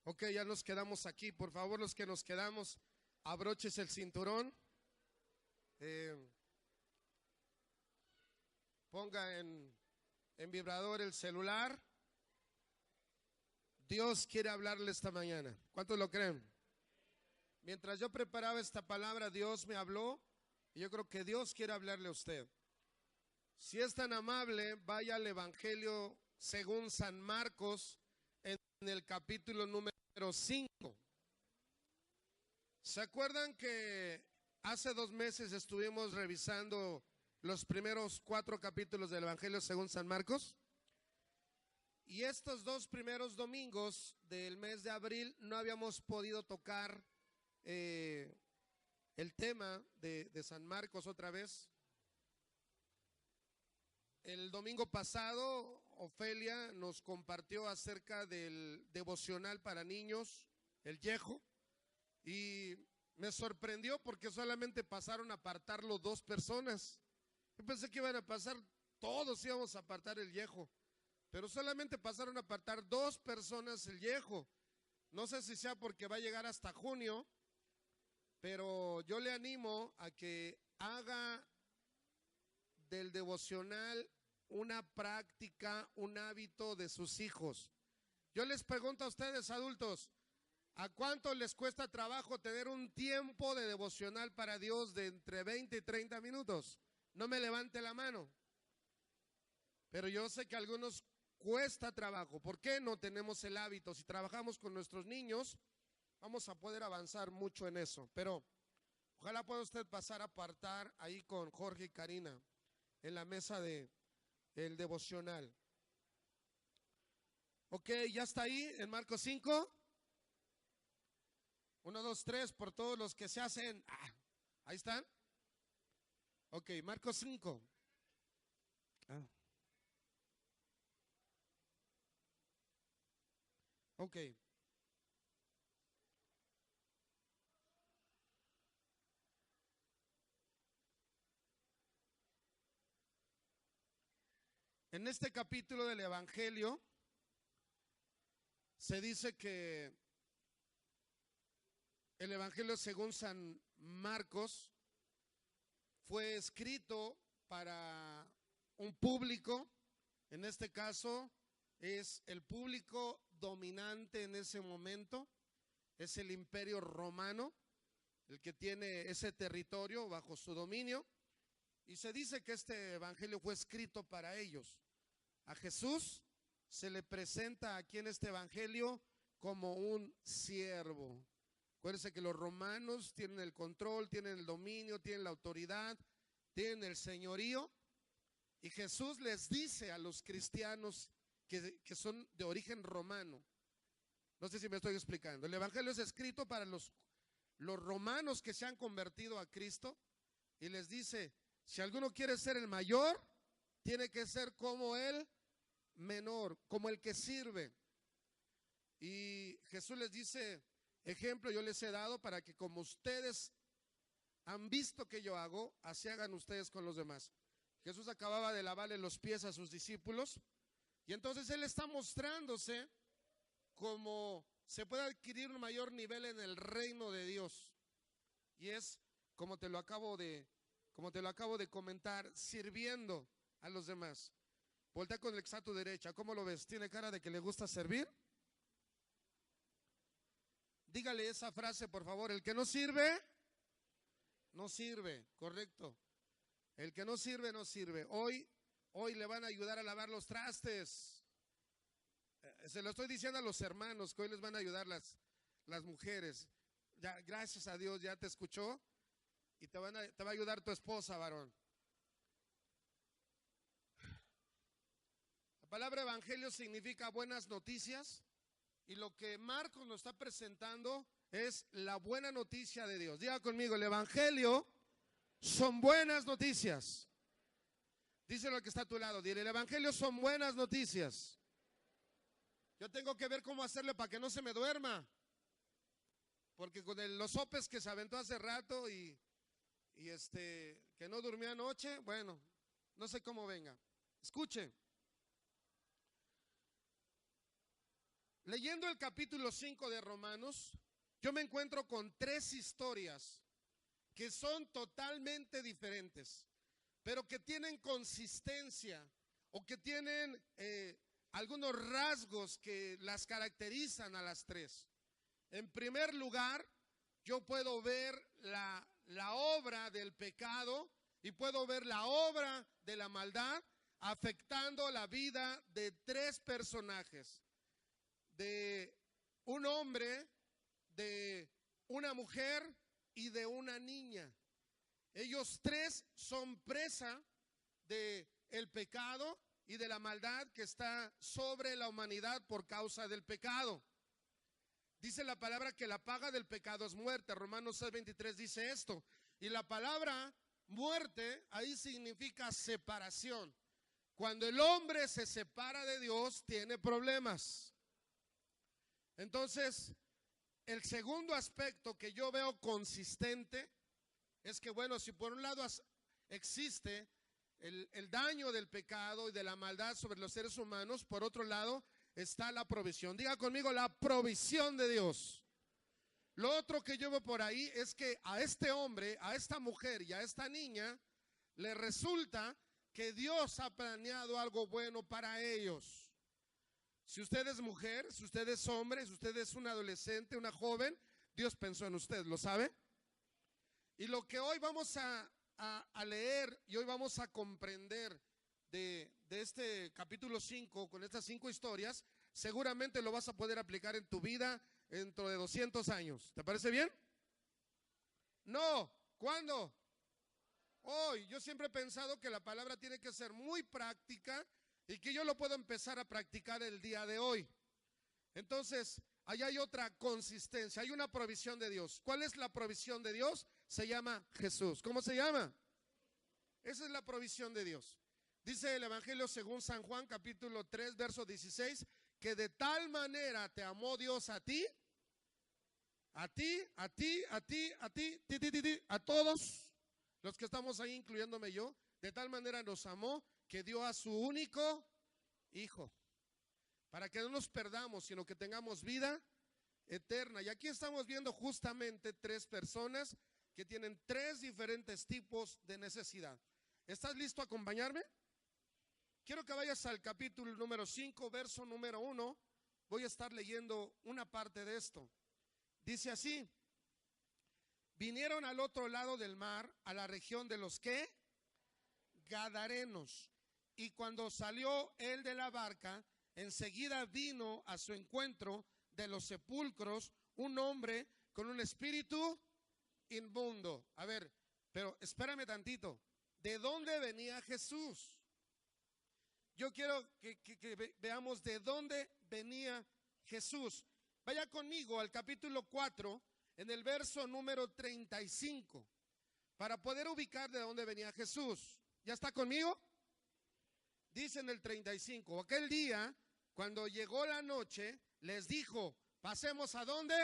Ok, ya nos quedamos aquí. Por favor, los que nos quedamos, abroches el cinturón. eh, Ponga en vibrador el celular. Dios quiere hablarle esta mañana. ¿Cuántos lo creen? Mientras yo preparaba esta palabra, Dios me habló y yo creo que Dios quiere hablarle a usted. Si es tan amable, vaya al Evangelio según San Marcos en el capítulo número 5. ¿Se acuerdan que hace 2 meses estuvimos revisando los primeros 4 capítulos del Evangelio según San Marcos? Y estos 2 primeros domingos del mes de abril no habíamos podido tocar el tema de San Marcos otra vez. El domingo pasado, Ofelia nos compartió acerca del devocional para niños, el Yejo, y me sorprendió porque solamente pasaron a apartarlo 2 personas. Yo pensé que iban a pasar todos, íbamos a apartar el Yejo, pero solamente pasaron a apartar 2 personas el Yejo. No sé si sea porque va a llegar hasta junio, pero yo le animo a que haga del devocional una práctica, un hábito de sus hijos. Yo les pregunto a ustedes, adultos, ¿a cuánto les cuesta trabajo tener un tiempo de devocional para Dios de entre 20 y 30 minutos? No me levante la mano. Pero yo sé que a algunos cuesta trabajo. ¿Por qué no tenemos el hábito? Si trabajamos con nuestros niños, vamos a poder avanzar mucho en eso. Pero ojalá pueda usted pasar a apartar ahí con Jorge y Karina en la mesa de el devocional. Ok, ya está ahí en Marcos 5. 1, 2, 3 por todos los que se hacen. Ahí están. Ok, Marcos 5. Ok. En este capítulo del Evangelio se dice que el Evangelio según San Marcos fue escrito para un público, en este caso es el público dominante en ese momento, es el Imperio Romano, el que tiene ese territorio bajo su dominio, y se dice que este Evangelio fue escrito para ellos. A Jesús se le presenta aquí en este Evangelio como un siervo. Acuérdense que los romanos tienen el control, tienen el dominio, tienen la autoridad, tienen el señorío. Y Jesús les dice a los cristianos que son de origen romano. No sé si me estoy explicando. El Evangelio es escrito para los romanos que se han convertido a Cristo. Y les dice, si alguno quiere ser el mayor, tiene que ser como el menor, como el que sirve. Y Jesús les dice, ejemplo yo les he dado para que como ustedes han visto que yo hago, así hagan ustedes con los demás. Jesús acababa de lavarle los pies a sus discípulos y entonces Él está mostrándose como se puede adquirir un mayor nivel en el reino de Dios. Y es como te lo acabo de comentar, sirviendo a los demás. Voltea con el que está a tu derecha, ¿cómo lo ves? ¿Tiene cara de que le gusta servir? Dígale esa frase, por favor, el que no sirve, no sirve, correcto. El que no sirve, no sirve. Hoy le van a ayudar a lavar los trastes. Se lo estoy diciendo a los hermanos, que hoy les van a ayudar las mujeres. Ya, gracias a Dios, ya te escuchó y te va a ayudar tu esposa, varón. La palabra evangelio significa buenas noticias y lo que Marcos nos está presentando es la buena noticia de Dios. Diga conmigo, el evangelio son buenas noticias. Díselo al que está a tu lado, dile, el evangelio son buenas noticias. Yo tengo que ver cómo hacerle para que no se me duerma, porque con los sopes que se aventó hace rato y que no durmió anoche, bueno, no sé cómo venga. Escuche. Leyendo el capítulo 5 de Romanos, yo me encuentro con tres historias que son totalmente diferentes, pero que tienen consistencia o que tienen algunos rasgos que las caracterizan a las tres. En primer lugar, yo puedo ver la obra del pecado y puedo ver la obra de la maldad afectando la vida de tres personajes, de un hombre, de una mujer y de una niña. Ellos tres son presa del pecado y de la maldad que está sobre la humanidad por causa del pecado. Dice la palabra que la paga del pecado es muerte. Romanos 6:23 dice esto. Y la palabra muerte ahí significa separación. Cuando el hombre se separa de Dios, tiene problemas. Entonces, el segundo aspecto que yo veo consistente es que, bueno, si por un lado existe el daño del pecado y de la maldad sobre los seres humanos, por otro lado está la provisión. Diga conmigo, la provisión de Dios. Lo otro que yo veo por ahí es que a este hombre, a esta mujer y a esta niña le resulta que Dios ha planeado algo bueno para ellos. Si usted es mujer, si usted es hombre, si usted es un adolescente, una joven, Dios pensó en usted, ¿lo sabe? Y lo que hoy vamos a leer y hoy vamos a comprender de este capítulo 5, con estas 5 historias, seguramente lo vas a poder aplicar en tu vida dentro de 200 años. ¿Te parece bien? No. ¿Cuándo? Hoy. Yo siempre he pensado que la palabra tiene que ser muy práctica y que yo lo puedo empezar a practicar el día de hoy. Entonces, allá hay otra consistencia, hay una provisión de Dios. ¿Cuál es la provisión de Dios? Se llama Jesús. ¿Cómo se llama? Esa es la provisión de Dios. Dice el Evangelio según San Juan, capítulo 3, verso 16, que de tal manera te amó Dios a ti, a todos los que estamos ahí, incluyéndome yo, de tal manera nos amó que dio a su único Hijo, para que no nos perdamos, sino que tengamos vida eterna. Y aquí estamos viendo justamente tres personas que tienen tres diferentes tipos de necesidad. ¿Estás listo a acompañarme? Quiero que vayas al capítulo número 5, verso número 1. Voy a estar leyendo una parte de esto. Dice así: vinieron al otro lado del mar, a la región de los ¿qué? Gadarenos. Y cuando salió él de la barca, enseguida vino a su encuentro de los sepulcros un hombre con un espíritu inmundo. A ver, pero espérame tantito. ¿De dónde venía Jesús? Yo quiero que veamos de dónde venía Jesús. Vaya conmigo al capítulo 4, en el verso número 35, para poder ubicar de dónde venía Jesús. ¿Ya está conmigo? Dice en el 35, aquel día, cuando llegó la noche, les dijo, pasemos ¿a dónde?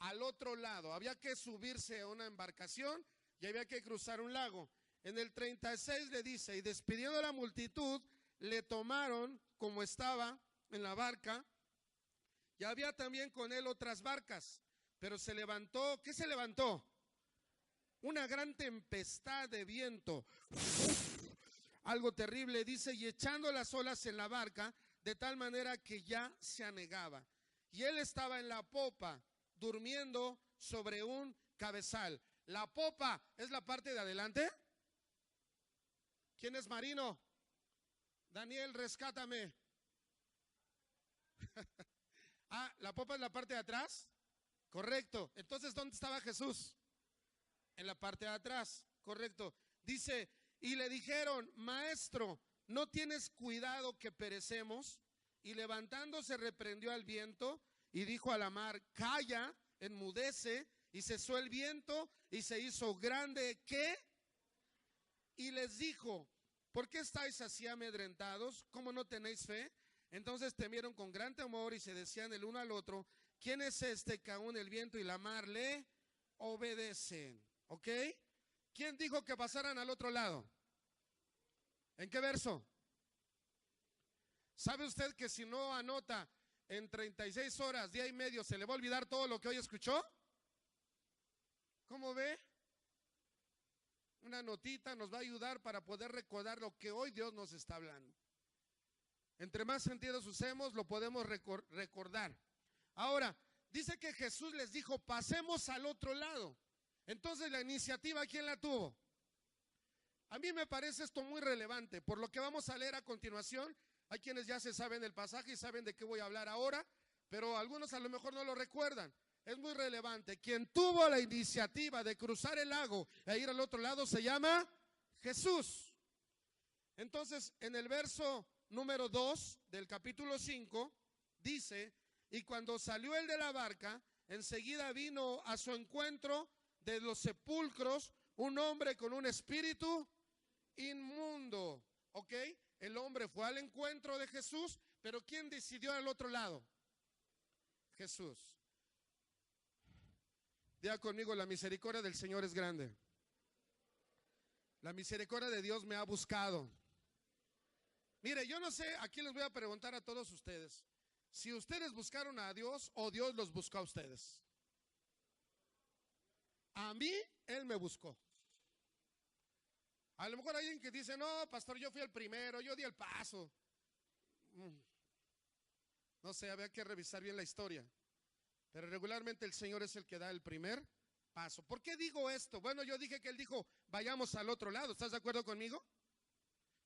Al otro lado. Había que subirse a una embarcación y había que cruzar un lago. En el 36 le dice, y despidiendo a la multitud, le tomaron como estaba en la barca, y había también con él otras barcas, pero se levantó, ¿qué se levantó? Una gran tempestad de viento, algo terrible, dice, y echando las olas en la barca, de tal manera que ya se anegaba. Y él estaba en la popa, durmiendo sobre un cabezal. La popa es la parte de adelante. ¿Quién es marino? Daniel, rescátame. La popa es la parte de atrás. Correcto. Entonces, ¿dónde estaba Jesús? En la parte de atrás. Correcto. Dice, y le dijeron, maestro, ¿no tienes cuidado que perecemos? Y levantándose reprendió al viento y dijo a la mar, calla, enmudece, y cesó el viento y se hizo grande, ¿qué? Y les dijo, ¿por qué estáis así amedrentados? ¿Cómo no tenéis fe? Entonces temieron con gran temor y se decían el uno al otro, ¿quién es este que aún el viento y la mar le obedecen? ¿Ok? ¿Quién dijo que pasaran al otro lado? ¿En qué verso? ¿Sabe usted que si no anota en 36 horas, día y medio, ¿se le va a olvidar todo lo que hoy escuchó? ¿Cómo ve? Una notita nos va a ayudar para poder recordar lo que hoy Dios nos está hablando. Entre más sentidos usemos, lo podemos recordar. Ahora, dice que Jesús les dijo, pasemos al otro lado. Entonces, la iniciativa, ¿quién la tuvo? A mí me parece esto muy relevante. Por lo que vamos a leer a continuación, hay quienes ya se saben el pasaje y saben de qué voy a hablar ahora, pero algunos a lo mejor no lo recuerdan. Es muy relevante. Quien tuvo la iniciativa de cruzar el lago e ir al otro lado se llama Jesús. Entonces, en el verso número 2 del capítulo 5, dice, y cuando salió él de la barca, enseguida vino a su encuentro de los sepulcros un hombre con un espíritu inmundo. ¿Ok? El hombre fue al encuentro de Jesús, pero ¿quién decidió al otro lado? Jesús. Diga conmigo, la misericordia del Señor es grande. La misericordia de Dios me ha buscado. Mire, yo no sé, aquí les voy a preguntar a todos ustedes, si ustedes buscaron a Dios o Dios los buscó a ustedes. A mí, Él me buscó. A lo mejor hay alguien que dice, no, pastor, yo fui el primero, yo di el paso. No sé, había que revisar bien la historia. Pero regularmente el Señor es el que da el primer paso. ¿Por qué digo esto? Bueno, yo dije que Él dijo, vayamos al otro lado. ¿Estás de acuerdo conmigo?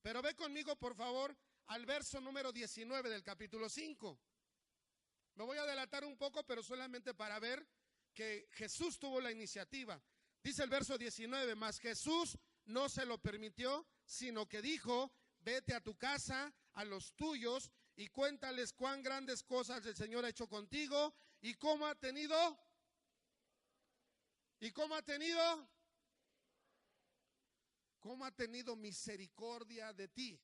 Pero ve conmigo, por favor, al verso número 19 del capítulo 5. Me voy a adelantar un poco, pero solamente para ver que Jesús tuvo la iniciativa. Dice el verso 19, mas Jesús no se lo permitió, sino que dijo, vete a tu casa, a los tuyos, y cuéntales cuán grandes cosas el Señor ha hecho contigo, y cómo ha tenido misericordia de ti.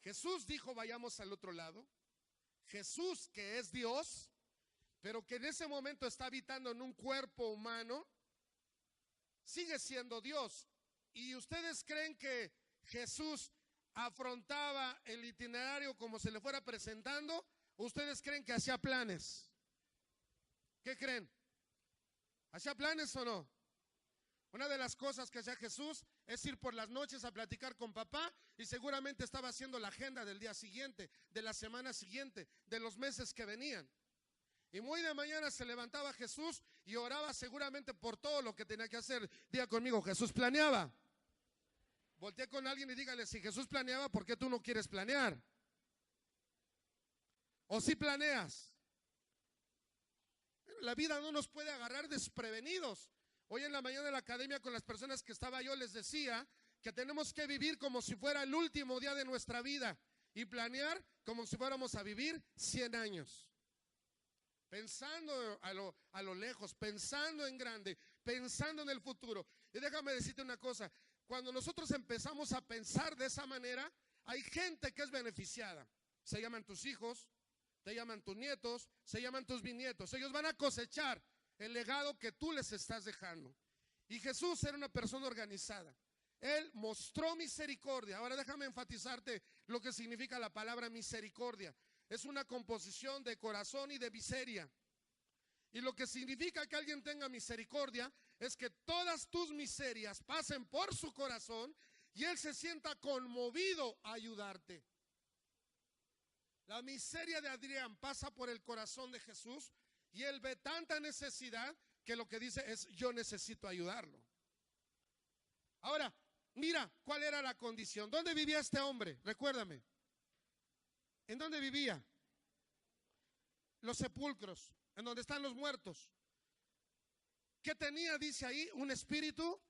Jesús dijo, vayamos al otro lado. Jesús, que es Dios, pero que en ese momento está habitando en un cuerpo humano, sigue siendo Dios. ¿Y ustedes creen que Jesús afrontaba el itinerario como se le fuera presentando? ¿Ustedes creen que hacía planes? ¿Qué creen? ¿Hacía planes o no? Una de las cosas que hacía Jesús es ir por las noches a platicar con papá, y seguramente estaba haciendo la agenda del día siguiente, de la semana siguiente, de los meses que venían. Y muy de mañana se levantaba Jesús y oraba seguramente por todo lo que tenía que hacer. Diga conmigo, Jesús planeaba. Voltea con alguien y dígale, si Jesús planeaba, ¿por qué tú no quieres planear? ¿O si planeas? La vida no nos puede agarrar desprevenidos. Hoy en la mañana en la academia con las personas que estaba yo les decía que tenemos que vivir como si fuera el último día de nuestra vida y planear como si fuéramos a vivir 100 años. Pensando a lo lejos, pensando en grande, pensando en el futuro. Y déjame decirte una cosa, cuando nosotros empezamos a pensar de esa manera, hay gente que es beneficiada. Se llaman tus hijos, te llaman tus nietos, se llaman tus bisnietos. Ellos van a cosechar el legado que tú les estás dejando. Y Jesús era una persona organizada. Él mostró misericordia. Ahora déjame enfatizarte lo que significa la palabra misericordia. Es una composición de corazón y de miseria. Y lo que significa que alguien tenga misericordia es que todas tus miserias pasen por su corazón y Él se sienta conmovido a ayudarte. La miseria de Adrián pasa por el corazón de Jesús y Él ve tanta necesidad que lo que dice es, yo necesito ayudarlo. Ahora, mira cuál era la condición. ¿Dónde vivía este hombre? Recuérdame. ¿En dónde vivía? Los sepulcros, en donde están los muertos. ¿Qué tenía? Dice ahí, un espíritu.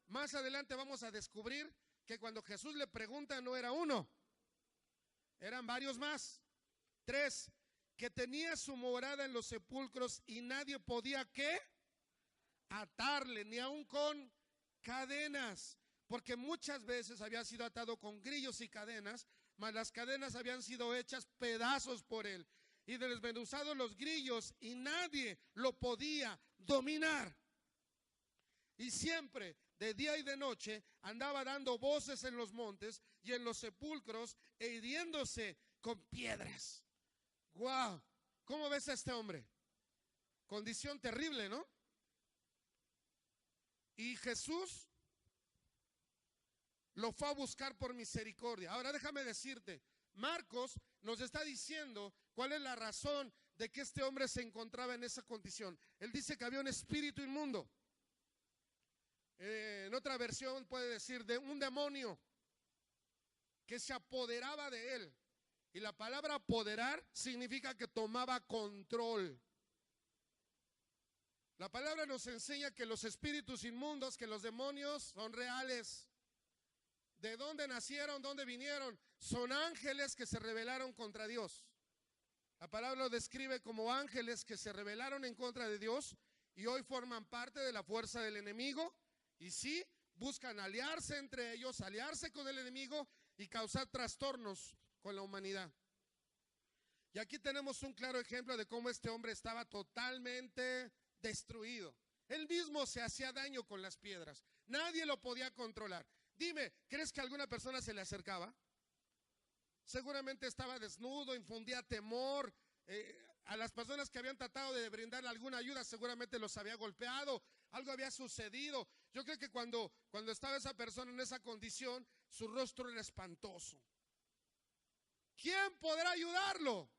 Más adelante vamos a descubrir que cuando Jesús le pregunta no era uno, eran varios más. 3, que tenía su morada en los sepulcros y nadie podía, ¿qué? Atarle, ni aun con cadenas, porque muchas veces había sido atado con grillos y cadenas, mas las cadenas habían sido hechas pedazos por él y desmenuzados los grillos y nadie lo podía dominar. Y siempre, de día y de noche, andaba dando voces en los montes y en los sepulcros e hiriéndose con piedras. Wow, ¿cómo ves a este hombre? Condición terrible, ¿no? Y Jesús lo fue a buscar por misericordia. Ahora déjame decirte, Marcos nos está diciendo cuál es la razón de que este hombre se encontraba en esa condición. Él dice que había un espíritu inmundo. En otra versión puede decir de un demonio que se apoderaba de él. Y la palabra apoderar significa que tomaba control. La palabra nos enseña que los espíritus inmundos, que los demonios son reales. ¿De dónde nacieron? ¿Dónde vinieron? Son ángeles que se rebelaron contra Dios. La palabra lo describe como ángeles que se rebelaron en contra de Dios y hoy forman parte de la fuerza del enemigo. Y sí, buscan aliarse entre ellos, aliarse con el enemigo y causar trastornos con la humanidad. Y aquí tenemos un claro ejemplo de cómo este hombre estaba totalmente destruido. Él mismo se hacía daño con las piedras. Nadie lo podía controlar. Dime, ¿crees que alguna persona se le acercaba? Seguramente estaba desnudo, infundía temor. A las personas que habían tratado de brindarle alguna ayuda, seguramente los había golpeado, algo había sucedido. Yo creo que cuando estaba esa persona en esa condición, su rostro era espantoso. ¿Quién podrá ayudarlo?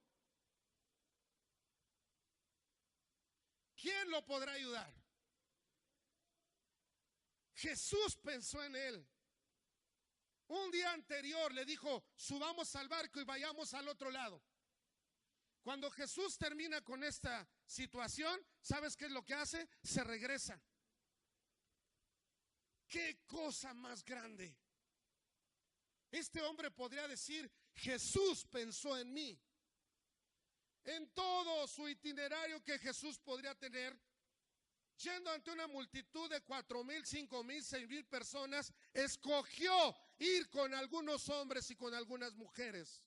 ¿Quién lo podrá ayudar? Jesús pensó en él. Un día anterior le dijo, subamos al barco y vayamos al otro lado. Cuando Jesús termina con esta situación, ¿sabes qué es lo que hace? Se regresa. ¡Qué cosa más grande! Este hombre podría decir, Jesús pensó en mí. En todo su itinerario que Jesús podría tener, yendo ante una multitud de 4,000, 5,000, 6,000 personas, escogió ir con algunos hombres y con algunas mujeres.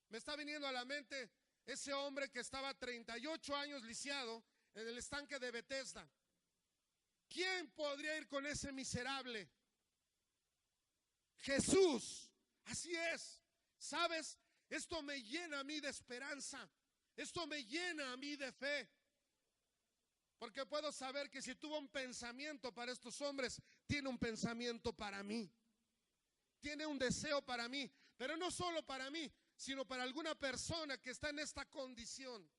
Me está viniendo a la mente ese hombre que estaba 38 años lisiado en el estanque de Betesda. ¿Quién podría ir con ese miserable? Jesús. Así es. ¿Sabes? Esto me llena a mí de esperanza. Esto me llena a mí de fe. Porque puedo saber que si tuvo un pensamiento para estos hombres, tiene un pensamiento para mí. Tiene un deseo para mí. Pero no solo para mí, sino para alguna persona que está en esta condición.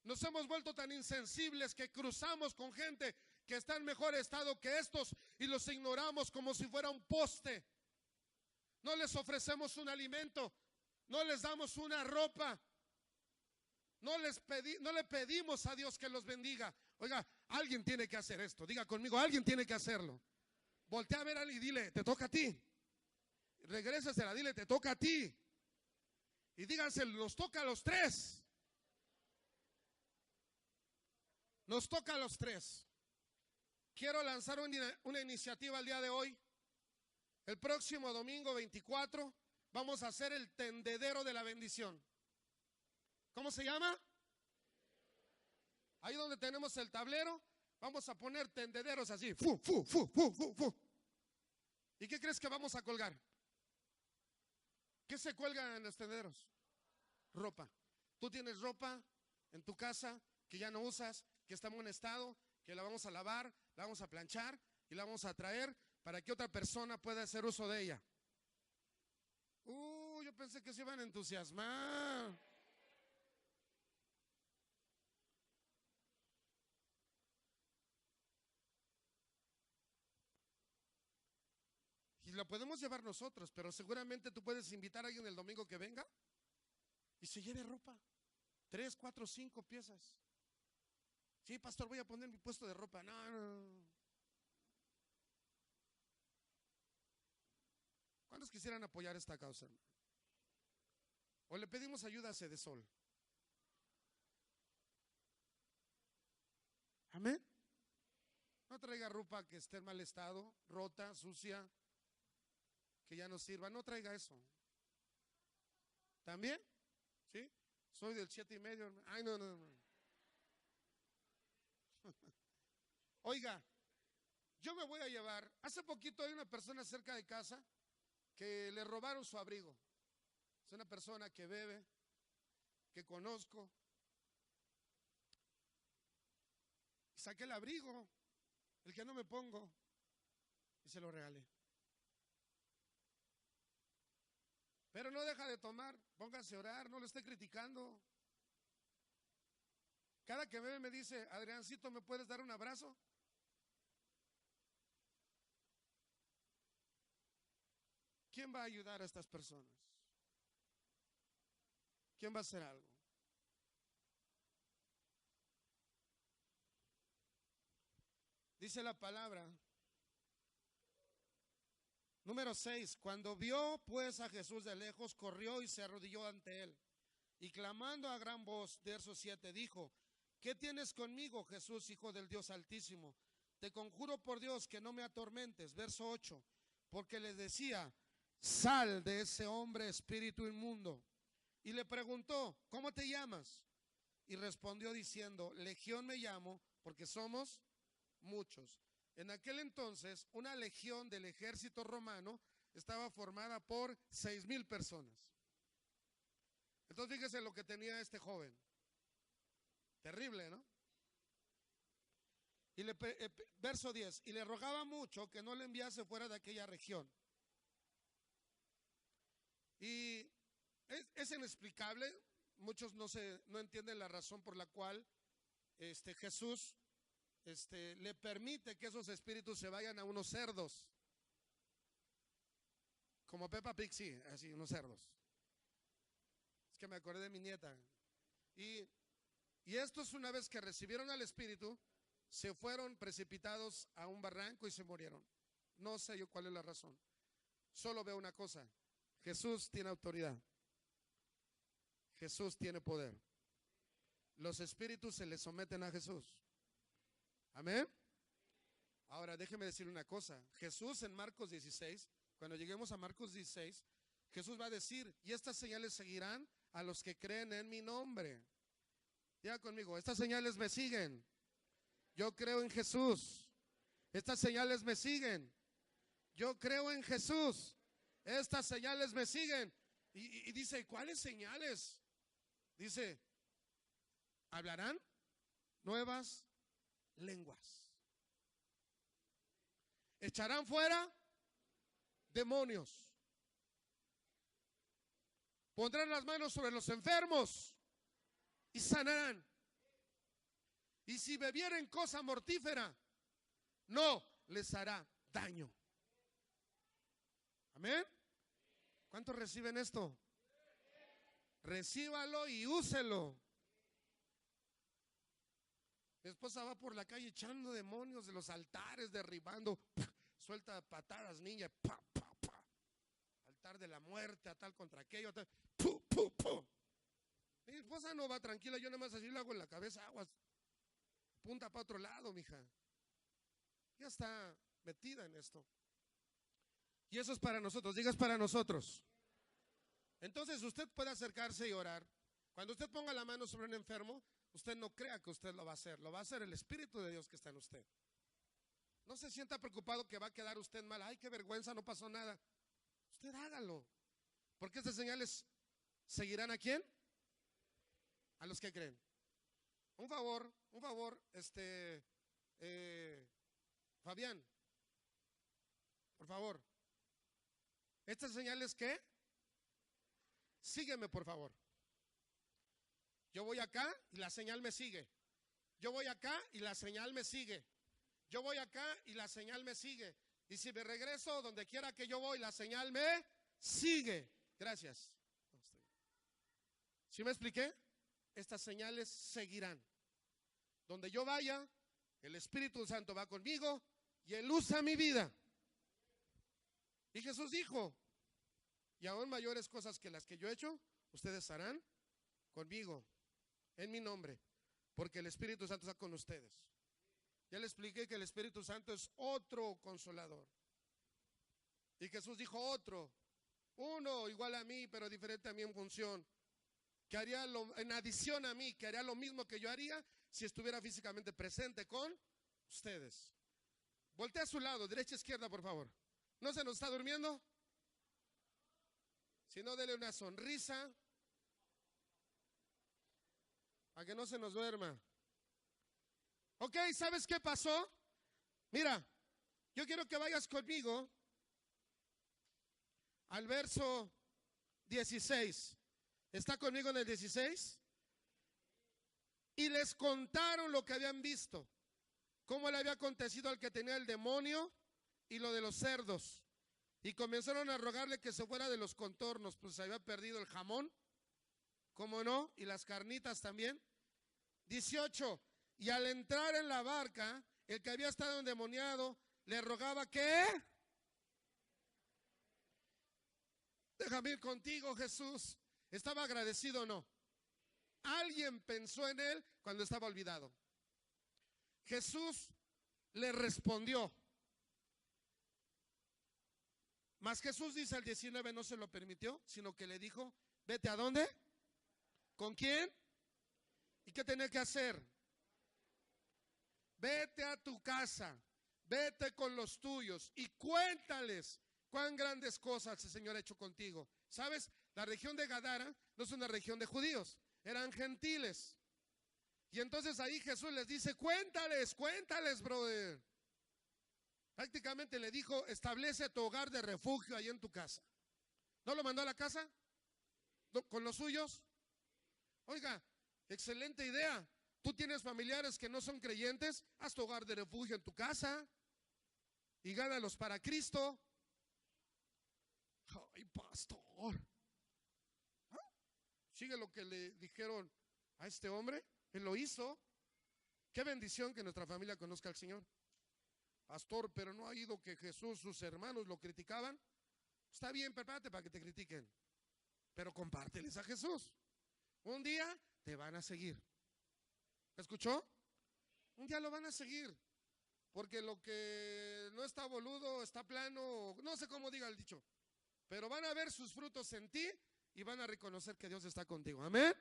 Nos hemos vuelto tan insensibles que cruzamos con gente que está en mejor estado que estos y los ignoramos como si fuera un poste. No les ofrecemos un alimento, no les damos una ropa, no le pedimos a Dios que los bendiga. Oiga, alguien tiene que hacer esto. Diga conmigo, alguien tiene que hacerlo. Voltea a ver a alguien y dile, te toca a ti. Regrésasela, dile, te toca a ti. Y díganse, nos toca a los tres. Nos toca a los tres. Quiero lanzar una iniciativa el día de hoy. El próximo domingo 24 vamos a hacer el tendedero de la bendición. ¿Cómo se llama? Ahí donde tenemos el tablero, vamos a poner tendederos así. Fu, fu, fu, fu, fu, fu. ¿Y qué crees que vamos a colgar? ¿Qué se cuelga en los tendederos? Ropa. Tú tienes ropa en tu casa que ya no usas, que está en buen estado, que la vamos a lavar, la vamos a planchar y la vamos a traer para que otra persona pueda hacer uso de ella. Yo pensé que se iban a entusiasmar. Y lo podemos llevar nosotros, pero seguramente tú puedes invitar a alguien el domingo que venga y se lleve ropa. 3, 4, 5 piezas. Sí, pastor, voy a poner mi puesto de ropa. No. ¿Cuántos quisieran apoyar esta causa? O le pedimos ayuda a Cedesol. Amén. No traiga ropa que esté en mal estado, rota, sucia, que ya no sirva. No traiga eso. ¿También? ¿Sí? Soy del 7,5. Ay, no. Oiga, yo me voy a llevar. Hace poquito hay una persona cerca de casa que le robaron su abrigo. Es una persona que bebe, que conozco. Y saqué el abrigo, el que no me pongo, y se lo regalé. Pero no deja de tomar, póngase a orar, no lo esté criticando. Cada que me ve me dice, Adriancito, ¿me puedes dar un abrazo? ¿Quién va a ayudar a estas personas? ¿Quién va a hacer algo? Dice la palabra, número 6, cuando vio pues a Jesús de lejos, corrió y se arrodilló ante él. Y clamando a gran voz, verso 7, dijo, ¿qué tienes conmigo, Jesús, Hijo del Dios Altísimo? Te conjuro por Dios que no me atormentes. Verso 8, porque les decía, sal de ese hombre, espíritu inmundo. Y le preguntó, ¿cómo te llamas? Y respondió diciendo, Legión me llamo, porque somos muchos. En aquel entonces, una legión del ejército romano estaba formada por 6,000 personas. Entonces fíjese lo que tenía este joven. Terrible, ¿no? Y verso 10, y le rogaba mucho que no le enviase fuera de aquella región. Y es inexplicable, muchos no entienden la razón por la cual Jesús le permite que esos espíritus se vayan a unos cerdos. Como Peppa Pig, sí, así, unos cerdos. Es que me acordé de mi nieta. Y estos, una vez que recibieron al espíritu, se fueron precipitados a un barranco y se murieron. No sé yo cuál es la razón. Solo veo una cosa. Jesús tiene autoridad. Jesús tiene poder. Los espíritus se le someten a Jesús. Amén. Ahora déjeme decirle una cosa. Jesús en Marcos 16, cuando lleguemos a Marcos 16, Jesús va a decir, y estas señales seguirán a los que creen en mi nombre. Diga conmigo, estas señales me siguen. Yo creo en Jesús. Estas señales me siguen. Yo creo en Jesús. Estas señales me siguen. Y dice, ¿cuáles señales? Dice, hablarán nuevas lenguas. Echarán fuera demonios. Pondrán las manos sobre los enfermos y sanarán. Y si bebieren cosa mortífera, no les hará daño. Amén. ¿Cuántos reciben esto? Recíbalo y úselo. Mi esposa va por la calle echando demonios de los altares, derribando, suelta patadas, niña, altar de la muerte, a tal contra aquello, tal, Mi esposa no va tranquila, yo nada más así le hago en la cabeza, aguas, punta para otro lado, mija. Ya está metida en esto. Y eso es para nosotros, diga, es para nosotros. Entonces usted puede acercarse y orar. Cuando usted ponga la mano sobre un enfermo, usted no crea que usted lo va a hacer el Espíritu de Dios que está en usted. No se sienta preocupado que va a quedar usted mal. Ay, qué vergüenza, no pasó nada. Usted hágalo. Porque estas señales seguirán ¿a quién? A los que creen. Un favor, Fabián, por favor. ¿Estas señales qué? Sígueme, por favor. Yo voy acá y la señal me sigue. Yo voy acá y la señal me sigue. Yo voy acá y la señal me sigue. Y si me regreso donde quiera que yo voy, la señal me sigue. Gracias. ¿Sí me expliqué? Estas señales seguirán. Donde yo vaya, el Espíritu Santo va conmigo y Él usa mi vida. Y Jesús dijo, y aún mayores cosas que las que yo he hecho, ustedes harán conmigo, en mi nombre, porque el Espíritu Santo está con ustedes. Ya le expliqué que el Espíritu Santo es otro consolador. Y Jesús dijo otro, uno igual a mí, pero diferente a mí en función, que haría en adición a mí, que haría lo mismo que yo haría si estuviera físicamente presente con ustedes. Voltea a su lado, derecha, izquierda, por favor. ¿No se nos está durmiendo? Si no, dele una sonrisa. a que no se nos duerma. Ok, ¿sabes qué pasó? Mira, yo quiero que vayas conmigo al verso 16. ¿Está conmigo en el 16? Y les contaron lo que habían visto, cómo le había acontecido al que tenía el demonio y lo de los cerdos. Y comenzaron a rogarle que se fuera de los contornos, pues se había perdido el jamón, ¿cómo no? Y las carnitas también. 18. Y al entrar en la barca, el que había estado endemoniado le rogaba que déjame ir contigo, Jesús. ¿Estaba agradecido o no? Alguien pensó en él cuando estaba olvidado. Jesús le respondió. Mas Jesús, dice el 19, no se lo permitió, sino que le dijo, vete, ¿a dónde? ¿Con quién? ¿Y qué tenía que hacer? Vete a tu casa, vete con los tuyos y cuéntales cuán grandes cosas el Señor ha hecho contigo. ¿Sabes? La región de Gadara no es una región de judíos, eran gentiles. Y entonces ahí Jesús les dice, cuéntales, cuéntales, brother. Prácticamente le dijo, establece tu hogar de refugio ahí en tu casa. ¿No lo mandó a la casa? ¿Con los suyos? Oiga, excelente idea. Tú tienes familiares que no son creyentes, haz tu hogar de refugio en tu casa y gánalos para Cristo. Ay, pastor. ¿Ah? ¿Sigue lo que le dijeron a este hombre? Él lo hizo. Qué bendición que nuestra familia conozca al Señor. Pastor, pero no ha oído que Jesús, sus hermanos lo criticaban. Está bien, prepárate para que te critiquen, pero compárteles a Jesús. Un día te van a seguir. ¿Escuchó? Un día lo van a seguir, porque lo que no está boludo, está plano, no sé cómo diga el dicho, pero van a ver sus frutos en ti y van a reconocer que Dios está contigo. Amén.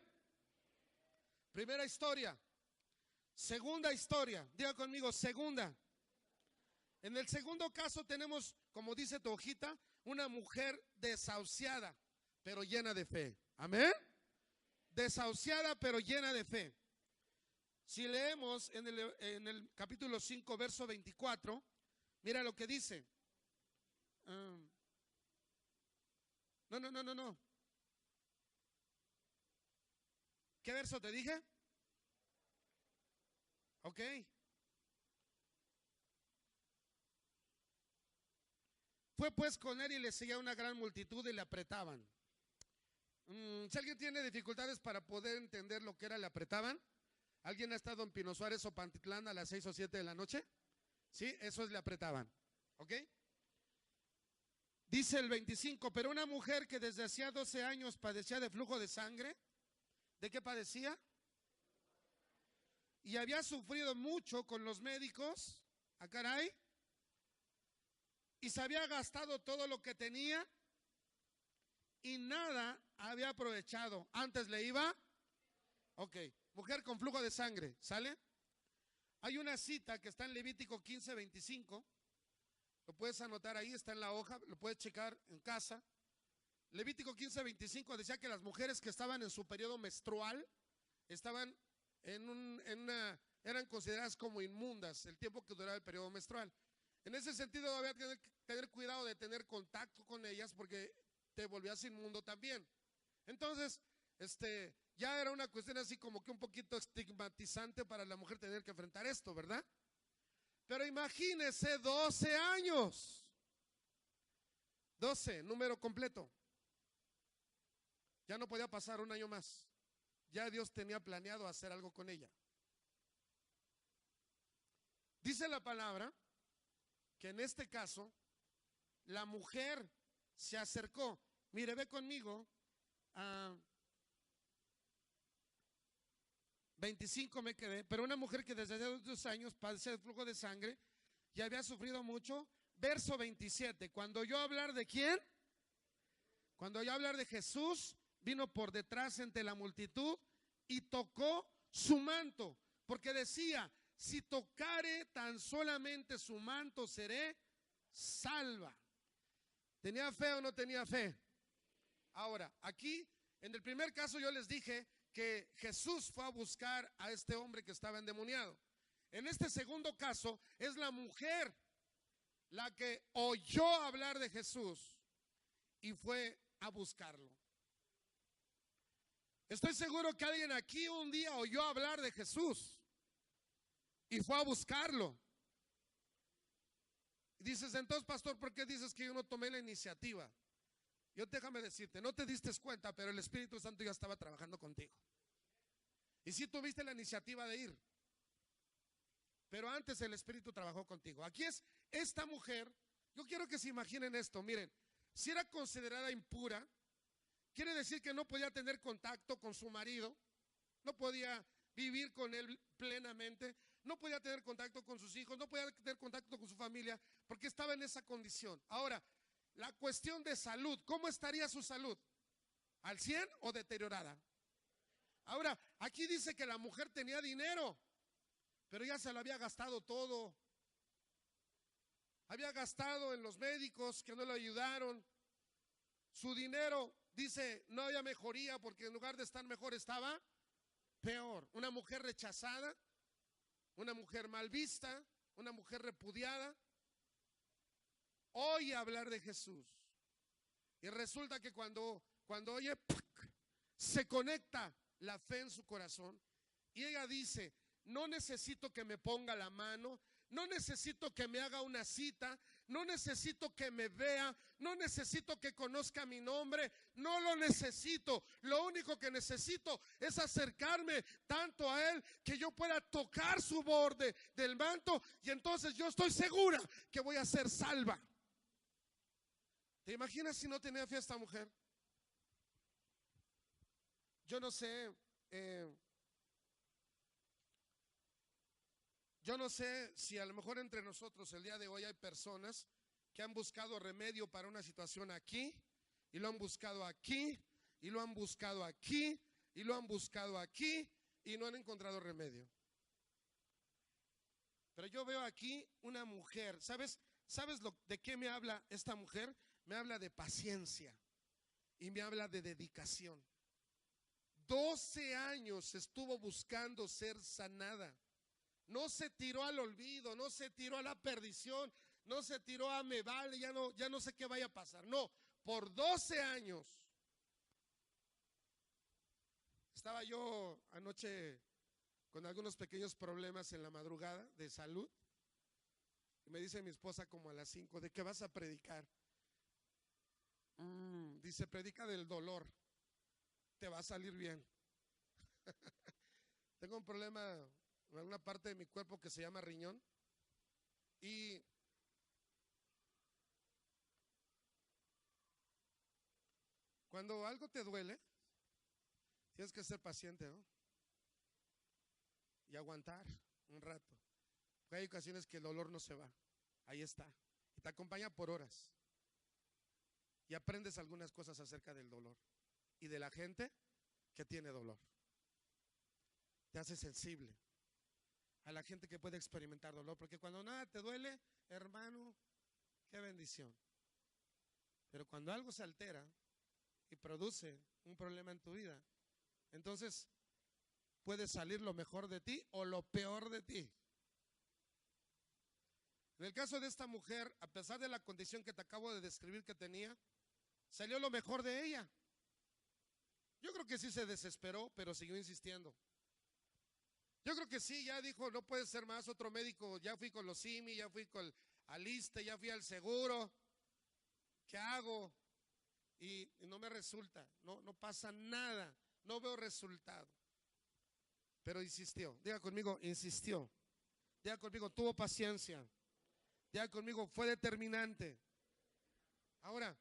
Primera historia. Segunda historia, diga conmigo, segunda. En el segundo caso tenemos, como dice tu hojita, una mujer desahuciada, pero llena de fe. Amén. Desahuciada, pero llena de fe. Si leemos en el capítulo 5, verso 24, mira lo que dice. No. ¿Qué verso te dije? Ok. Fue pues con él y le seguía una gran multitud y le apretaban. Si alguien tiene dificultades para poder entender lo que era, le apretaban. ¿Alguien ha estado en Pino Suárez o Pantitlán a las 6 o 7 de la noche? Sí, eso es, le apretaban. ¿Ok? Dice el 25, pero una mujer que desde hacía 12 años padecía de flujo de sangre. ¿De qué padecía? Y había sufrido mucho con los médicos. ¿Ah, caray? Y se había gastado todo lo que tenía y nada había aprovechado. Antes le iba. Ok, mujer con flujo de sangre, ¿sale? Hay una cita que está en Levítico 15, 25. Lo puedes anotar ahí, está en la hoja, lo puedes checar en casa. Levítico 15, 25 decía que las mujeres que estaban en su periodo menstrual estaban eran consideradas como inmundas el tiempo que duraba el periodo menstrual. En ese sentido había que tener cuidado de tener contacto con ellas porque te volvías inmundo también. Entonces, ya era una cuestión así como que un poquito estigmatizante para la mujer tener que enfrentar esto, ¿verdad? Pero imagínese 12 años. 12, número completo. Ya no podía pasar un año más. Ya Dios tenía planeado hacer algo con ella. Dice la palabra que en este caso la mujer se acercó. Mire, ve conmigo a 25 me quedé, pero una mujer que desde hace 2 años padecía de flujo de sangre y había sufrido mucho. Verso 27, cuando yo hablar de quién, cuando yo hablar de Jesús, vino por detrás entre la multitud y tocó su manto, porque decía, si tocare tan solamente su manto seré salva. ¿Tenía fe o no tenía fe? Ahora, aquí, en el primer caso yo les dije que Jesús fue a buscar a este hombre que estaba endemoniado. En este segundo caso es la mujer la que oyó hablar de Jesús y fue a buscarlo. Estoy seguro que alguien aquí un día oyó hablar de Jesús y fue a buscarlo. Y dices, entonces, pastor, ¿por qué dices que yo no tomé la iniciativa? Yo déjame decirte, no te diste cuenta, pero el Espíritu Santo ya estaba trabajando contigo. Y sí tuviste la iniciativa de ir, pero antes el Espíritu trabajó contigo. Aquí es esta mujer. Yo quiero que se imaginen esto. Miren, si era considerada impura, quiere decir que no podía tener contacto con su marido, no podía vivir con él plenamente, no podía tener contacto con sus hijos, no podía tener contacto con su familia, porque estaba en esa condición. Ahora, la cuestión de salud, ¿cómo estaría su salud? ¿Al 100 o deteriorada? Ahora, aquí dice que la mujer tenía dinero, pero ya se lo había gastado todo. Había gastado en los médicos que no le ayudaron. Su dinero, dice, no había mejoría, porque en lugar de estar mejor estaba peor. Una mujer rechazada, una mujer mal vista, una mujer repudiada. Oye hablar de Jesús. Y resulta que cuando oye, se conecta la fe en su corazón. Y ella dice, no necesito que me ponga la mano, no necesito que me haga una cita, no necesito que me vea, no necesito que conozca mi nombre, no lo necesito. Lo único que necesito es acercarme tanto a él que yo pueda tocar su borde del manto, y entonces yo estoy segura que voy a ser salva. ¿Te imaginas si no tenía fe esta mujer? Yo no sé, yo no sé si a lo mejor entre nosotros el día de hoy hay personas que han buscado remedio para una situación aquí, y lo han buscado aquí, y lo han buscado aquí, y lo han buscado aquí, y no han encontrado remedio. Pero yo veo aquí una mujer. ¿Sabes de qué me habla esta mujer? Me habla de paciencia y me habla de dedicación. 12 años estuvo buscando ser sanada. No se tiró al olvido, no se tiró a la perdición, no se tiró a me vale, ya no sé qué vaya a pasar. No, por 12 años. Estaba yo anoche con algunos pequeños problemas en la madrugada de salud. Y me dice mi esposa como a las 5, ¿de qué vas a predicar? Dice, predica del dolor, te va a salir bien. Tengo un problema en alguna parte de mi cuerpo que se llama riñón, y cuando algo te duele, tienes que ser paciente, ¿no? Y aguantar un rato. Porque hay ocasiones que el dolor no se va, ahí está, y te acompaña por horas. Y aprendes algunas cosas acerca del dolor y de la gente que tiene dolor. Te hace sensible a la gente que puede experimentar dolor, porque cuando nada te duele, hermano, qué bendición. Pero cuando algo se altera y produce un problema en tu vida, entonces puede salir lo mejor de ti o lo peor de ti. En el caso de esta mujer, a pesar de la condición que te acabo de describir que tenía, salió lo mejor de ella. Yo creo que sí se desesperó, pero siguió insistiendo. Yo creo que sí, ya dijo, no puede ser más, otro médico, ya fui con los IMI, ya fui con al ISSSTE, ya fui al seguro. ¿Qué hago? Y no me resulta, no pasa nada, no veo resultado. Pero insistió, diga conmigo, insistió. Diga conmigo, tuvo paciencia. Diga conmigo, fue determinante. Ahora,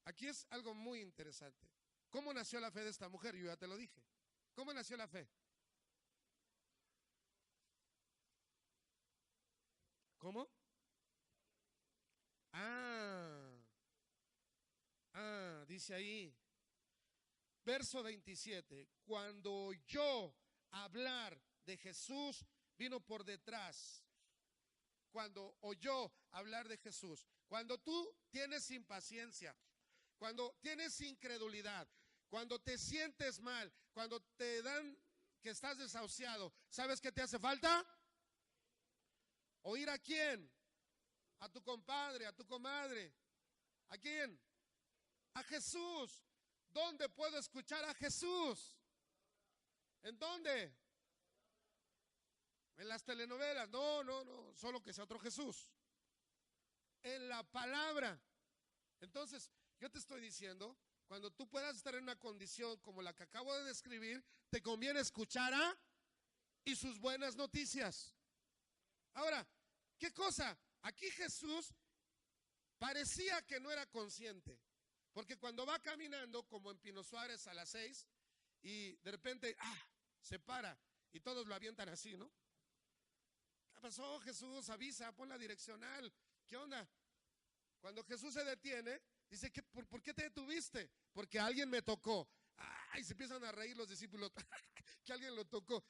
aquí es algo muy interesante. ¿Cómo nació la fe de esta mujer? Yo ya te lo dije. ¿Cómo nació la fe? ¿Cómo? Dice ahí, verso 27, cuando oyó hablar de Jesús, vino por detrás. Cuando oyó hablar de Jesús, cuando tú tienes impaciencia, cuando tienes incredulidad, Cuando te sientes mal, cuando te dan que estás desahuciado, ¿sabes qué te hace falta? ¿Oír a quién? A tu compadre, a tu comadre. ¿A quién? A Jesús. ¿Dónde puedo escuchar a Jesús? ¿En dónde? En las telenovelas. No, no, no, solo que sea otro Jesús. En la palabra. Entonces, yo te estoy diciendo, cuando tú puedas estar en una condición como la que acabo de describir, te conviene escuchar a y sus buenas noticias. Ahora, ¿qué cosa? Aquí Jesús parecía que no era consciente, porque cuando va caminando, como en Pino Suárez a las 6, y de repente, se para, y todos lo avientan así, ¿no? ¿Qué pasó, Jesús? Avisa, pon la direccional. ¿Qué onda? Cuando Jesús se detiene, dice, ¿por qué te detuviste? Porque alguien me tocó. Ay, se empiezan a reír los discípulos, que alguien lo tocó.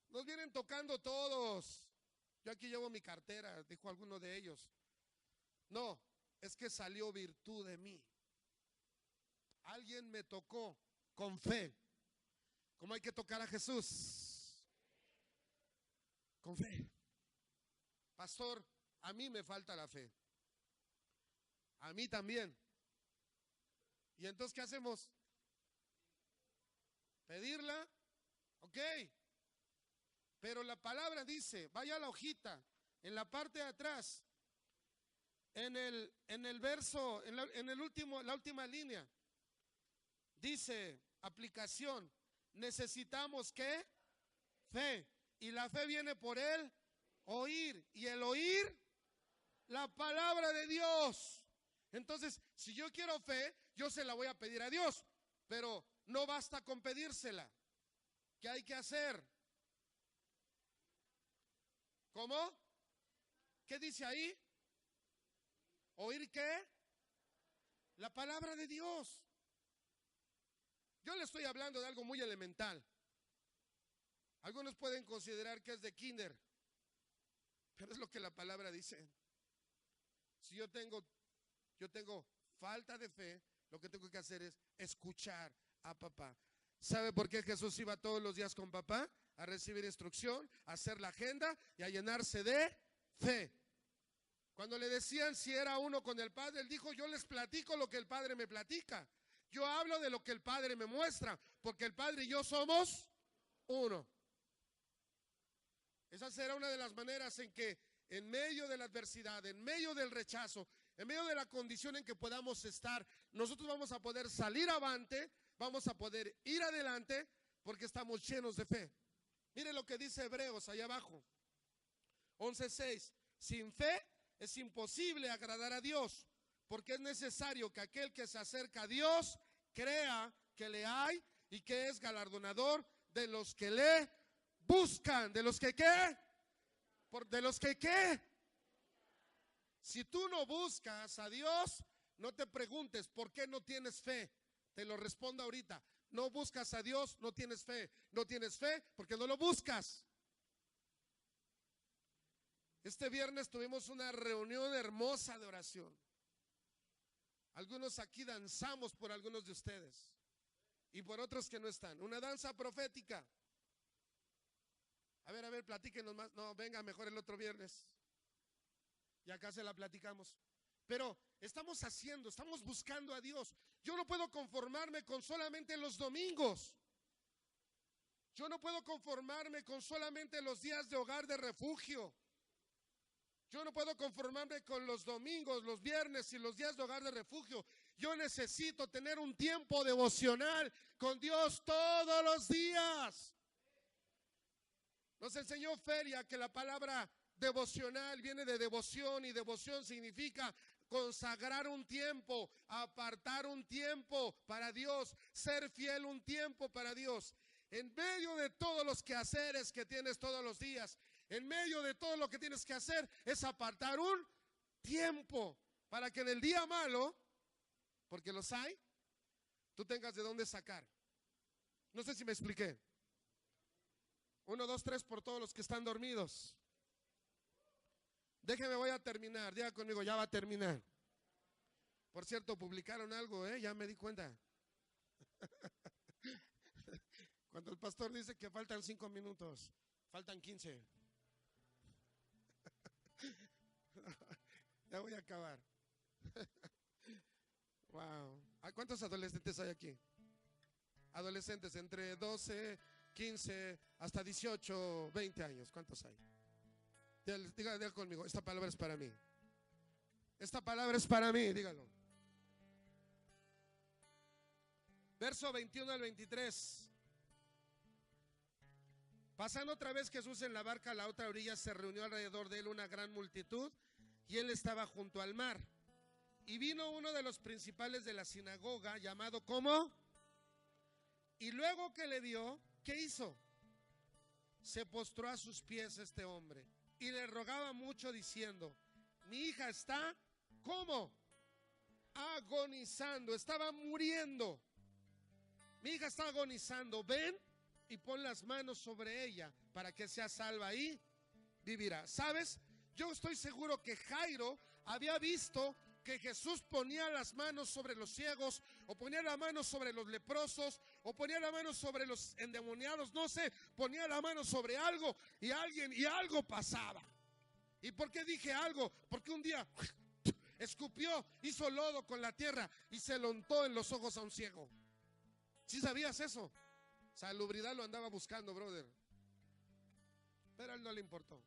Nos vienen tocando todos. Yo aquí llevo mi cartera, dijo alguno de ellos. No, es que salió virtud de mí. Alguien me tocó con fe. ¿Cómo hay que tocar a Jesús? Con fe. Pastor, a mí me falta la fe. A mí también. ¿Y entonces qué hacemos? ¿Pedirla? Ok. Pero la palabra dice, vaya a la hojita, en la parte de atrás, en el verso, en el último, la última línea, dice, aplicación, necesitamos ¿qué? Fe. Y la fe viene por el oír. Y el oír, la palabra de Dios. Entonces, si yo quiero fe, yo se la voy a pedir a Dios. Pero no basta con pedírsela. ¿Qué hay que hacer? ¿Cómo? ¿Qué dice ahí? ¿Oír qué? La palabra de Dios. Yo le estoy hablando de algo muy elemental. Algunos pueden considerar que es de kinder, pero es lo que la palabra dice. Si yo tengo falta de fe, lo que tengo que hacer es escuchar a papá. ¿Sabe por qué Jesús iba todos los días con papá? A recibir instrucción, a hacer la agenda y a llenarse de fe. Cuando le decían si era uno con el Padre, él dijo, yo les platico lo que el Padre me platica. Yo hablo de lo que el Padre me muestra, porque el Padre y yo somos uno. Esa será una de las maneras en que en medio de la adversidad, en medio del rechazo, en medio de la condición en que podamos estar, nosotros vamos a poder salir avante, vamos a poder ir adelante, porque estamos llenos de fe. Mire lo que dice Hebreos allá abajo, 11:6. Sin fe es imposible agradar a Dios, porque es necesario que aquel que se acerca a Dios crea que le hay y que es galardonador de los que le buscan. ¿De los que qué? ¿De los que qué? Si tú no buscas a Dios, no te preguntes por qué no tienes fe. Te lo respondo ahorita. No buscas a Dios, no tienes fe. No tienes fe porque no lo buscas. Este viernes tuvimos una reunión hermosa de oración. Algunos aquí danzamos por algunos de ustedes y por otros que no están. Una danza profética. A ver, platíquenos más. No, venga, mejor el otro viernes. Y acá se la platicamos. Pero estamos buscando a Dios. Yo no puedo conformarme con solamente los domingos. Yo no puedo conformarme con solamente los días de hogar de refugio. Yo no puedo conformarme con los domingos, los viernes y los días de hogar de refugio. Yo necesito tener un tiempo devocional con Dios todos los días. Nos enseñó Feria que la palabra devocional viene de devoción, y devoción significa consagrar un tiempo, apartar un tiempo para Dios, ser fiel un tiempo para Dios. En medio de todos los quehaceres que tienes todos los días, en medio de todo lo que tienes que hacer, es apartar un tiempo para que en el día malo, porque los hay, tú tengas de dónde sacar. No sé si me expliqué. 1, 2, 3 por todos los que están dormidos. Déjeme, voy a terminar. Diga conmigo, ya va a terminar. Por cierto, publicaron algo, ya me di cuenta. Cuando el pastor dice que faltan 5 minutos, faltan 15. Ya voy a acabar. Wow. ¿Cuántos adolescentes hay aquí? Adolescentes entre 12, 15 hasta 18, 20 años. ¿Cuántos hay? Dígalo conmigo. Esta palabra es para mí. Esta palabra es para mí. Dígalo. Verso 21 al 23. Pasando otra vez Jesús en la barca a la otra orilla, se reunió alrededor de él una gran multitud y él estaba junto al mar. Y vino uno de los principales de la sinagoga, llamado ¿cómo? Y luego que le vio, ¿qué hizo? Se postró a sus pies este hombre y le rogaba mucho diciendo: mi hija está, ¿cómo? Agonizando, estaba muriendo. Mi hija está agonizando, ven y pon las manos sobre ella para que sea salva y vivirá. ¿Sabes? Yo estoy seguro que Jairo había visto que Jesús ponía las manos sobre los ciegos, o ponía la mano sobre los leprosos, o ponía la mano sobre los endemoniados, no sé, ponía la mano sobre algo y algo pasaba. ¿Y por qué dije algo? Porque un día escupió, hizo lodo con la tierra y se lo untó en los ojos a un ciego. ¿Sí sabías eso? Salubridad lo andaba buscando, brother. Pero a él no le importó.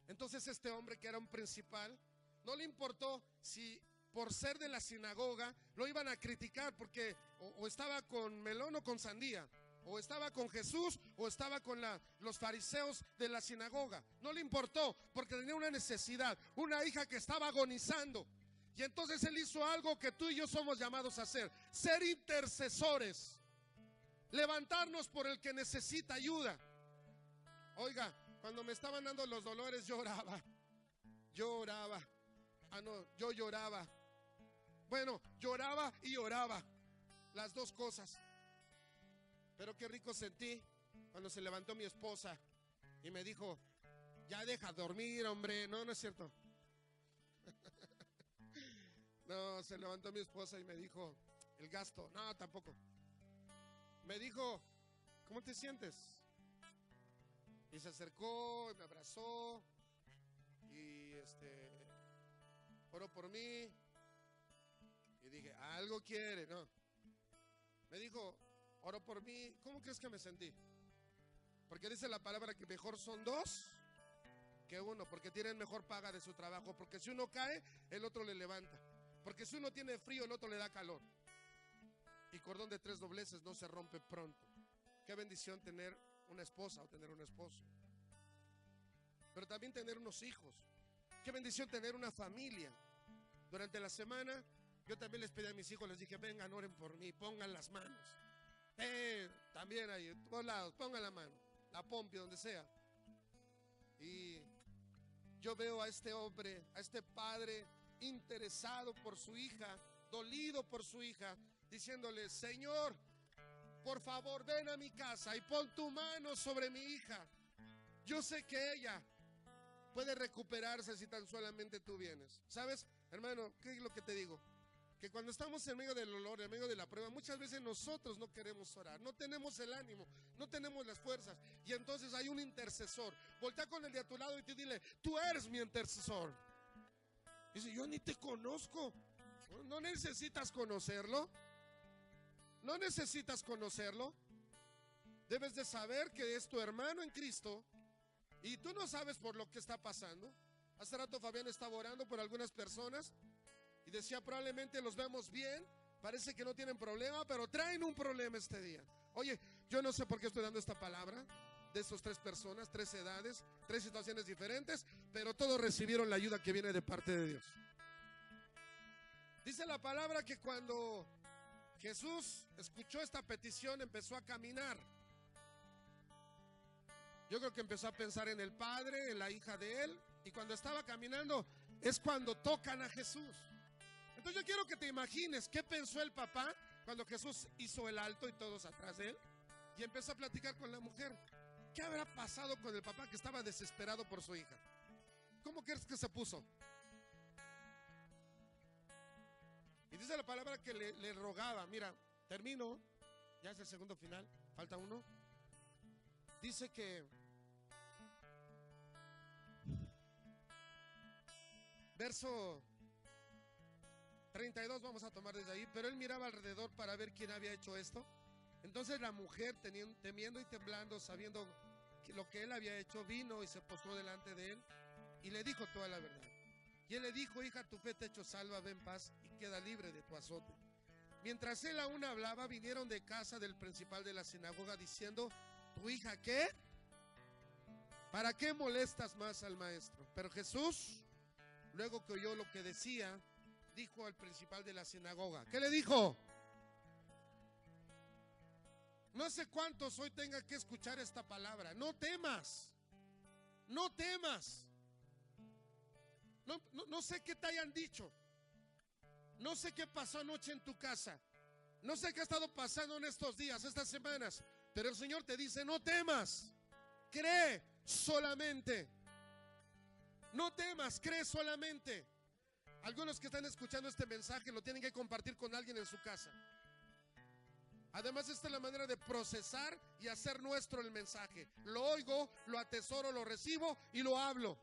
Entonces este hombre, que era un principal, no le importó si por ser de la sinagoga lo iban a criticar porque o estaba con melón o con sandía, o estaba con Jesús o estaba con los fariseos de la sinagoga. No le importó porque tenía una necesidad, una hija que estaba agonizando. Y entonces él hizo algo que tú y yo somos llamados a hacer: ser intercesores, levantarnos por el que necesita ayuda. Oiga, cuando me estaban dando los dolores, yo oraba. Yo lloraba. Bueno, lloraba y oraba, las dos cosas. Pero qué rico sentí cuando se levantó mi esposa y me dijo: ya deja dormir, hombre. No, no es cierto. No, se levantó mi esposa y me dijo: el gasto. No, tampoco. Me dijo: ¿cómo te sientes? Y se acercó y me abrazó y oró por mí. Y dije: algo quiere, ¿no? Me dijo: oró por mí. ¿Cómo crees que me sentí? Porque dice la palabra que mejor son dos que uno, porque tienen mejor paga de su trabajo. Porque si uno cae, el otro le levanta. Porque si uno tiene frío, el otro le da calor. Y cordón de 3 dobleces no se rompe pronto. Qué bendición tener una esposa o tener un esposo, pero también tener unos hijos. Qué bendición tener una familia. Durante la semana yo también les pedí a mis hijos, les dije: vengan, oren por mí, pongan las manos. También ahí, en todos lados, pongan la mano, la pompi, donde sea. Y yo veo a este hombre, a este padre interesado por su hija, dolido por su hija, diciéndole: Señor, por favor, ven a mi casa y pon tu mano sobre mi hija. Yo sé que ella puede recuperarse si tan solamente tú vienes. ¿Sabes, hermano? ¿Qué es lo que te digo? Que cuando estamos en medio del dolor, en medio de la prueba, muchas veces nosotros no queremos orar, no tenemos el ánimo, no tenemos las fuerzas. Y entonces hay un intercesor. Voltea con el de a tu lado y te dile: tú eres mi intercesor. Dice: yo ni te conozco. No necesitas conocerlo. No necesitas conocerlo. Debes de saber que es tu hermano en Cristo y tú no sabes por lo que está pasando. Hace rato Fabián estaba orando por algunas personas y decía: probablemente los vemos bien, parece que no tienen problema, pero traen un problema este día. Oye, yo no sé por qué estoy dando esta palabra de estas 3 personas, 3 edades, 3 situaciones diferentes, pero todos recibieron la ayuda que viene de parte de Dios. Dice la palabra que cuando Jesús escuchó esta petición, empezó a caminar. Yo creo que empezó a pensar en el padre, en la hija de él, y cuando estaba caminando es cuando tocan a Jesús. Entonces yo quiero que te imagines qué pensó el papá cuando Jesús hizo el alto y todos atrás de él y empezó a platicar con la mujer. ¿Qué habrá pasado con el papá que estaba desesperado por su hija? ¿Cómo crees que se puso? Y dice la palabra que le rogaba. Mira, termino, ya es el segundo final, falta uno. Dice que verso 32 vamos a tomar desde ahí. Pero él miraba alrededor para ver quién había hecho esto. Entonces la mujer, temiendo y temblando, sabiendo lo que él había hecho, vino y se postró delante de él y le dijo toda la verdad. Y él le dijo: hija, tu fe te ha hecho salva, ve en paz y queda libre de tu azote. Mientras él aún hablaba, vinieron de casa del principal de la sinagoga diciendo: ¿tu hija qué? ¿Para qué molestas más al maestro? Pero Jesús, luego que oyó lo que decía, dijo al principal de la sinagoga. ¿Qué le dijo? No sé cuántos hoy tengan que escuchar esta palabra. No temas. No temas. No sé qué te hayan dicho. No sé qué pasó anoche en tu casa. No sé qué ha estado pasando en estos días, estas semanas. Pero el Señor te dice: no temas. Cree solamente. No temas, cree solamente. Algunos que están escuchando este mensaje lo tienen que compartir con alguien en su casa. Además, esta es la manera de procesar y hacer nuestro el mensaje. Lo oigo, lo atesoro, lo recibo y lo hablo.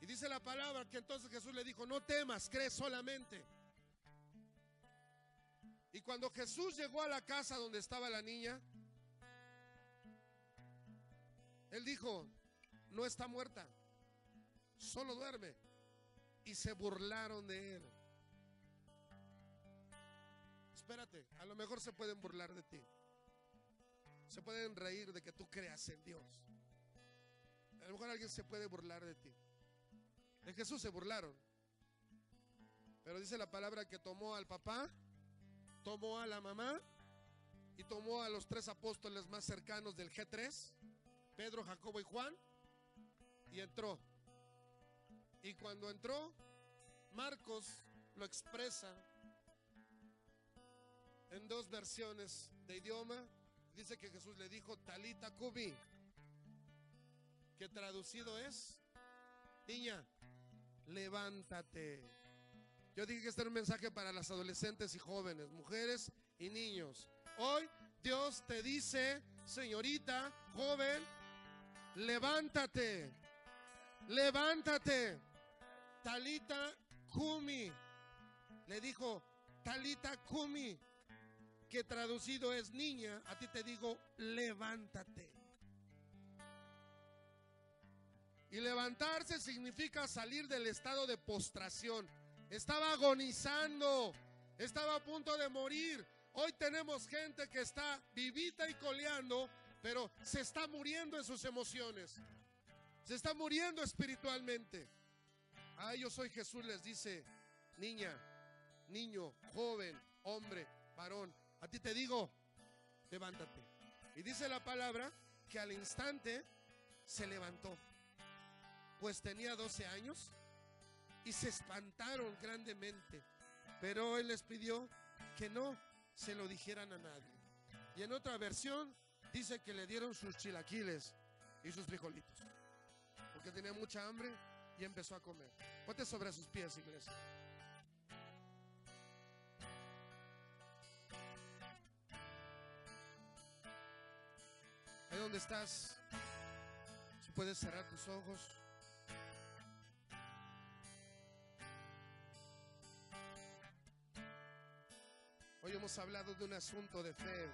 Y dice la palabra que entonces Jesús le dijo: no temas, cree solamente. Y cuando Jesús llegó a la casa donde estaba la niña, él dijo: no está muerta, solo duerme. Y se burlaron de él. Espérate, a lo mejor se pueden burlar de ti. Se pueden reír de que tú creas en Dios. A lo mejor alguien se puede burlar de ti. De Jesús se burlaron. Pero dice la palabra que tomó al papá, tomó a la mamá y tomó a los 3 apóstoles más cercanos del G3, Pedro, Jacobo y Juan, y entró. Y cuando entró, Marcos lo expresa en 2 versiones de idioma. Dice que Jesús le dijo: Talita Cumi, que traducido es: niña, levántate. Yo dije que este era un mensaje para las adolescentes y jóvenes, mujeres y niños. Hoy Dios te dice: señorita, joven, levántate. Levántate. Talita Cumi. Le dijo: Talita Cumi, que traducido es: niña, a ti te digo, levántate. Y levantarse significa salir del estado de postración. Estaba agonizando, estaba a punto de morir. Hoy tenemos gente que está vivita y coleando, pero se está muriendo en sus emociones. Se está muriendo espiritualmente. A ellos hoy Jesús les dice: niña, niño, joven, hombre, varón, a ti te digo, levántate. Y dice la palabra que al instante se levantó, pues tenía 12 años, y se espantaron grandemente. Pero él les pidió que no se lo dijeran a nadie. Y en otra versión dice que le dieron sus chilaquiles y sus frijolitos, porque tenía mucha hambre y empezó a comer. Ponte sobre sus pies, iglesia. Ahí donde estás, si puedes cerrar tus ojos. Hoy hemos hablado de un asunto de fe.